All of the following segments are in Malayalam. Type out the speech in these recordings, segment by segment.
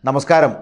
നമസ്കാരം.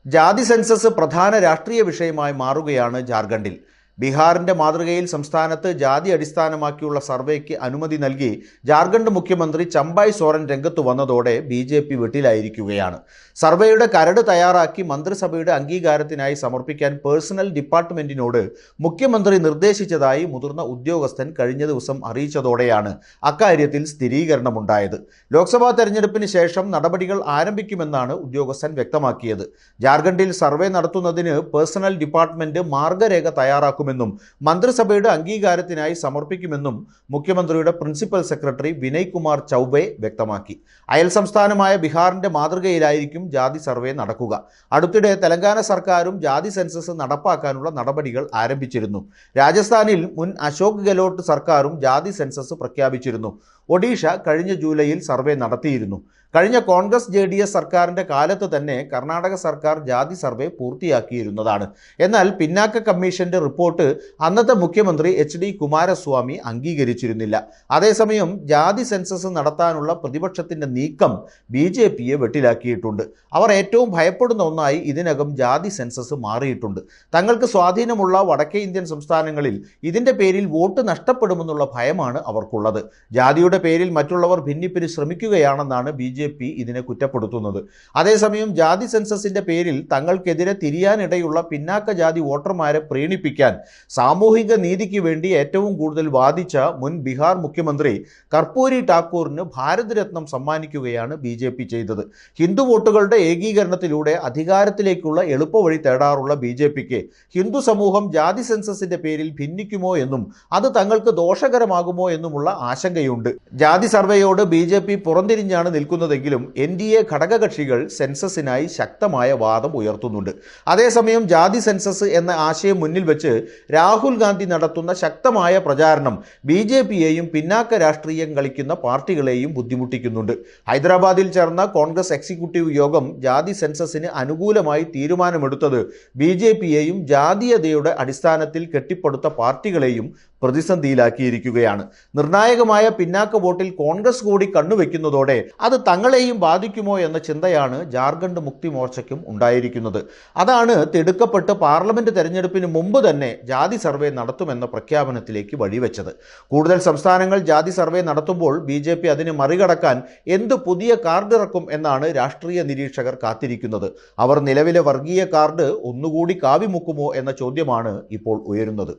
ജാതി സെൻസസ് പ്രധാന രാഷ്ട്രീയ വിഷയമായി മാറുകയാണ് ജാർഖണ്ഡിൽ. ബീഹാറിന്റെ മാതൃകയിൽ സംസ്ഥാനത്ത് ജാതി അടിസ്ഥാനമാക്കിയുള്ള സർവേക്ക് അനുമതി നൽകി ജാർഖണ്ഡ് മുഖ്യമന്ത്രി ചമ്പായ് സോറൻ രംഗത്തു വന്നതോടെ BJP വെട്ടിലായിരിക്കുകയാണ്. സർവേയുടെ കരട് തയ്യാറാക്കി മന്ത്രിസഭയുടെ അംഗീകാരത്തിനായി സമർപ്പിക്കാൻ പേഴ്സണൽ ഡിപ്പാർട്ട്മെന്റിനോട് മുഖ്യമന്ത്രി നിർദ്ദേശിച്ചതായി മുതിർന്ന ഉദ്യോഗസ്ഥൻ കഴിഞ്ഞ ദിവസം അറിയിച്ചതോടെയാണ് അക്കാര്യത്തിൽ സ്ഥിരീകരണമുണ്ടായത്. ലോക്സഭാ തെരഞ്ഞെടുപ്പിന് ശേഷം നടപടികൾ ആരംഭിക്കുമെന്നാണ് ഉദ്യോഗസ്ഥൻ വ്യക്തമാക്കിയത്. ജാർഖണ്ഡിൽ സർവേ നടത്തുന്നതിന് പേഴ്സണൽ ഡിപ്പാർട്ട്മെന്റ് മാർഗരേഖ തയ്യാറാക്കും ും മന്ത്രിസഭയുടെ അംഗീകാരത്തിനായി സമർപ്പിക്കുമെന്നും മുഖ്യമന്ത്രിയുടെ പ്രിൻസിപ്പൽ സെക്രട്ടറി വിനയ് കുമാർ ചൗബെ വ്യക്തമാക്കി. അയൽ സംസ്ഥാനമായ ബീഹാറിന്റെ മാതൃകയിലായിരിക്കും ജാതി സർവേ നടക്കുക. അടുത്തിടെ തെലങ്കാന സർക്കാരും ജാതി സെൻസസ് നടപ്പാക്കാനുള്ള നടപടികൾ ആരംഭിച്ചിരുന്നു. രാജസ്ഥാനിൽ മുൻ അശോക് ഗെഹ്ലോട്ട് സർക്കാരും ജാതി സെൻസസ് പ്രഖ്യാപിച്ചിരുന്നു. ഒഡീഷ കഴിഞ്ഞ ജൂലൈയിൽ സർവേ നടത്തിയിരുന്നു. കഴിഞ്ഞ കോൺഗ്രസ് JDS സർക്കാരിൻ്റെ കാലത്ത് തന്നെ കർണാടക സർക്കാർ ജാതി സർവേ പൂർത്തിയാക്കിയിരുന്നതാണ്. എന്നാൽ പിന്നാക്ക കമ്മീഷന്റെ റിപ്പോർട്ട് അന്നത്തെ മുഖ്യമന്ത്രി HD കുമാരസ്വാമി അംഗീകരിച്ചിരുന്നില്ല. അതേസമയം ജാതി സെൻസസ് നടത്താനുള്ള പ്രതിപക്ഷത്തിന്റെ നീക്കം BJPയെ വെട്ടിലാക്കിയിട്ടുണ്ട്. അവർ ഏറ്റവും ഭയപ്പെടുന്ന ഒന്നായി ഇതിനകം ജാതി സെൻസസ് മാറിയിട്ടുണ്ട്. തങ്ങൾക്ക് സ്വാധീനമുള്ള വടക്കേ ഇന്ത്യൻ സംസ്ഥാനങ്ങളിൽ ഇതിന്റെ പേരിൽ വോട്ട് നഷ്ടപ്പെടുമെന്നുള്ള ഭയമാണ് അവർക്കുള്ളത്. ജാതിയുടെ പേരിൽ മറ്റുള്ളവർ ഭിന്നിപ്പിന് ശ്രമിക്കുകയാണെന്നാണ് BJP ഇതിനെ കുറ്റപ്പെടുത്തുന്നത്. അതേസമയം ജാതി സെൻസസിന്റെ പേരിൽ തങ്ങൾക്കെതിരെ തിരിയാനിടയുള്ള പിന്നാക്ക ജാതി വോട്ടർമാരെ പ്രീണിപ്പിക്കാൻ സാമൂഹിക നീതിക്ക് വേണ്ടി ഏറ്റവും കൂടുതൽ വാദിച്ച മുൻ ബീഹാർ മുഖ്യമന്ത്രി കർപ്പൂരി ഠാക്കൂറിന് ഭാരത് രത്നം സമ്മാനിക്കുകയാണ് BJP ചെയ്തത്. ഹിന്ദു വോട്ടുകളുടെ ഏകീകരണത്തിലൂടെ അധികാരത്തിലേക്കുള്ള എളുപ്പവഴി തേടാറുള്ള BJPക്ക് ഹിന്ദു സമൂഹം ജാതി സെൻസസിന്റെ പേരിൽ ഭിന്നിക്കുമോ എന്നും അത് തങ്ങൾക്ക് ദോഷകരമാകുമോ എന്നുമുള്ള ആശങ്കയുണ്ട്. ജാതി സർവേയോട് BJP പുറംതിരിഞ്ഞാണ് നിൽക്കുന്നതെങ്കിലും NDA ഘടകകക്ഷികൾ സെൻസസിനായി ശക്തമായ വാദം ഉയർത്തുന്നുണ്ട്. അതേസമയം ജാതി സെൻസസ് എന്ന ആശയം മുന്നിൽ വെച്ച് രാഹുൽ ഗാന്ധി നടത്തുന്ന ശക്തമായ പ്രചാരണം BJPയെയും പിന്നാക്ക രാഷ്ട്രീയം കളിക്കുന്ന പാർട്ടികളെയും ബുദ്ധിമുട്ടിക്കുന്നുണ്ട്. ഹൈദരാബാദിൽ ചേർന്ന കോൺഗ്രസ് എക്സിക്യൂട്ടീവ് യോഗം ജാതി സെൻസസിന് അനുകൂലമായി തീരുമാനമെടുത്തത് BJPയെയും ജാതീയതയുടെ അടിസ്ഥാനത്തിൽ കെട്ടിപ്പടുത്ത പാർട്ടികളെയും പ്രതിസന്ധിയിലാക്കിയിരിക്കുകയാണ്. നിർണായകമായ പിന്നാക്ക വോട്ടിൽ കോൺഗ്രസ് കൂടി കണ്ണുവെക്കുന്നതോടെ അത് തങ്ങളെയും ബാധിക്കുമോ എന്ന ചിന്തയാണ് ജാർഖണ്ഡ് മുക്തി മോർച്ചയ്ക്കും ഉണ്ടായിരിക്കുന്നത്. അതാണ് തിടുക്കപ്പെട്ട് പാർലമെന്റ് തെരഞ്ഞെടുപ്പിന് മുമ്പ് തന്നെ ജാതി സർവേ നടത്തുമെന്ന പ്രഖ്യാപനത്തിലേക്ക് വഴിവെച്ചത്. കൂടുതൽ സംസ്ഥാനങ്ങൾ ജാതി സർവേ നടത്തുമ്പോൾ BJP അതിനെ മറികടക്കാൻ എന്ത് പുതിയ കാർഡ് ഇറക്കും എന്നാണ് രാഷ്ട്രീയ നിരീക്ഷകർ കാത്തിരിക്കുന്നത്. അവർ നിലവിലെ വർഗീയ കാർഡ് ഒന്നുകൂടി കാവിമുക്കുമോ എന്ന ചോദ്യമാണ് ഇപ്പോൾ ഉയരുന്നത്.